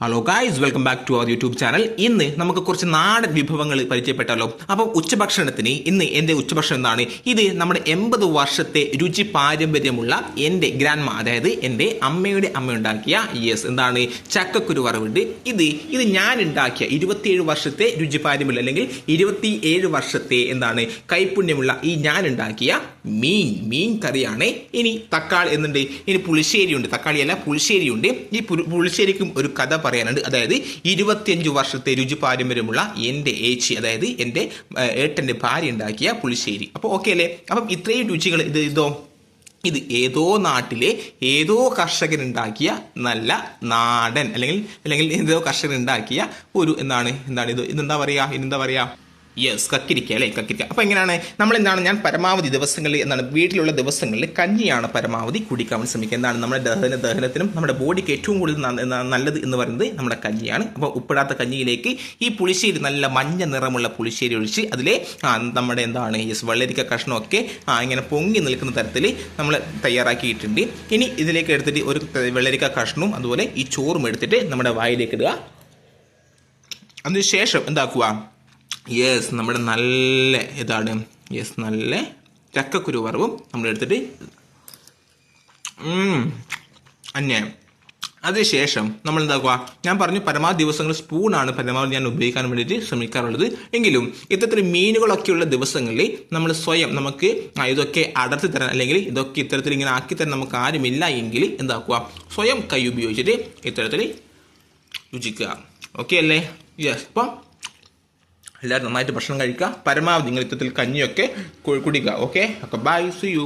Hello guys, welcome back to our YouTube channel. ഇന്ന് നമുക്ക് കുറച്ച് നാടൻ വിഭവങ്ങൾ പരിചയപ്പെട്ടാലോ. അപ്പം ഉച്ചഭക്ഷണത്തിന് ഇന്ന് എൻ്റെ ഉച്ചഭക്ഷണം എന്താണ്? ഇത് നമ്മുടെ 80 വർഷത്തെ രുചി പാരമ്പര്യമുള്ള എൻ്റെ ഗ്രാൻഡ്മ, അതായത് എൻ്റെ അമ്മയുടെ അമ്മ ഉണ്ടാക്കിയ എന്താണ് ചക്കക്കുരു വറവുണ്ട്. ഇത് ഞാൻ ഉണ്ടാക്കിയ 27 വർഷത്തെ രുചി പാരമ്പര്യം അല്ലെങ്കിൽ 27 വർഷത്തെ എന്താണ് കൈപുണ്യമുള്ള ഈ ഞാൻ ഉണ്ടാക്കിയ മീൻ കറിയാണ്. ഇനി തക്കാളി എന്നുണ്ട്, ഇനി പുളിശ്ശേരിയുണ്ട്. തക്കാളിയല്ല, പുളിശ്ശേരിയുണ്ട്. ഈ പുളിശ്ശേരിക്കും ഒരു കഥ പറയാനുണ്ട്. അതായത് 25 വർഷത്തെ രുചി പാരമ്പര്യമുള്ള എൻ്റെ ഏച്ചി, അതായത് എൻ്റെ ഏട്ടൻ്റെ ഭാര്യ ഉണ്ടാക്കിയ പുളിശ്ശേരി. അപ്പോൾ ഓക്കെ അല്ലേ? അപ്പം ഇത്രയും രുചികൾ ഇത് ഏതോ നാട്ടിലെ ഏതോ കർഷകനുണ്ടാക്കിയ നല്ല നാടൻ അല്ലെങ്കിൽ ഏതോ കർഷകനുണ്ടാക്കിയ ഒരു ഇതെന്താ പറയുക കക്കിരിക്ക അല്ലേ, കക്കിരിക്ക. അപ്പോൾ എങ്ങനെയാണ് ഞാൻ പരമാവധി ദിവസങ്ങളിൽ വീട്ടിലുള്ള ദിവസങ്ങളിൽ കഞ്ഞിയാണ് പരമാവധി കുടിക്കാൻ ശ്രമിക്കുക. നമ്മുടെ ദഹനത്തിനും നമ്മുടെ ബോഡിക്ക് ഏറ്റവും കൂടുതൽ നല്ലത് എന്ന് പറയുന്നത് നമ്മുടെ കഞ്ഞിയാണ്. അപ്പോൾ ഉപ്പിടാത്ത കഞ്ഞിയിലേക്ക് ഈ പുളിശ്ശേരി, നല്ല മഞ്ഞ നിറമുള്ള പുളിശ്ശേരി ഒഴിച്ച് അതിലെ നമ്മുടെ വെള്ളരിക്ക കഷ്ണമൊക്കെ ഇങ്ങനെ പൊങ്ങി നിൽക്കുന്ന തരത്തിൽ നമ്മൾ തയ്യാറാക്കിയിട്ടുണ്ട്. ഇനി ഇതിലേക്ക് എടുത്തിട്ട് ഒരു വെള്ളരിക്ക കഷ്ണവും അതുപോലെ ഈ ചോറും എടുത്തിട്ട് നമ്മുടെ വായിലേക്ക് ഇടുക. അതിനുശേഷം എന്താക്കുക, നമ്മുടെ നല്ല നല്ല ചക്കക്കുരു വറവും നമ്മൾ എടുത്തിട്ട് അന്യായം. അതിനുശേഷം നമ്മൾ എന്താക്കുക, ഞാൻ പറഞ്ഞു പരമാവധി ദിവസങ്ങൾ സ്പൂണാണ് പരമാവധി ഞാൻ ഉപയോഗിക്കാൻ വേണ്ടിയിട്ട് ശ്രമിക്കാറുള്ളത്. എങ്കിലും ഇത്തരത്തിൽ മീനുകളൊക്കെയുള്ള ദിവസങ്ങളിൽ നമ്മൾ സ്വയം നമുക്ക് ഇതൊക്കെ അടർത്തി തരാൻ അല്ലെങ്കിൽ ഇതൊക്കെ ഇത്തരത്തിൽ ഇങ്ങനെ ആക്കി തരാൻ നമുക്ക് ആരുമില്ല എങ്കിൽ എന്താക്കുക, സ്വയം കൈ ഉപയോഗിച്ചിട്ട് ഇത്തരത്തിൽ രുചിക്കുക. ഓക്കെ അല്ലേ? അപ്പം എല്ലാവരും നന്നായിട്ട് ഭക്ഷണം കഴിക്കുക. പരമാവധി നിങ്ങൾ ഇത്തരത്തിൽ കഞ്ഞിയൊക്കെ കുടിക്കുക. Okay, bye, see U.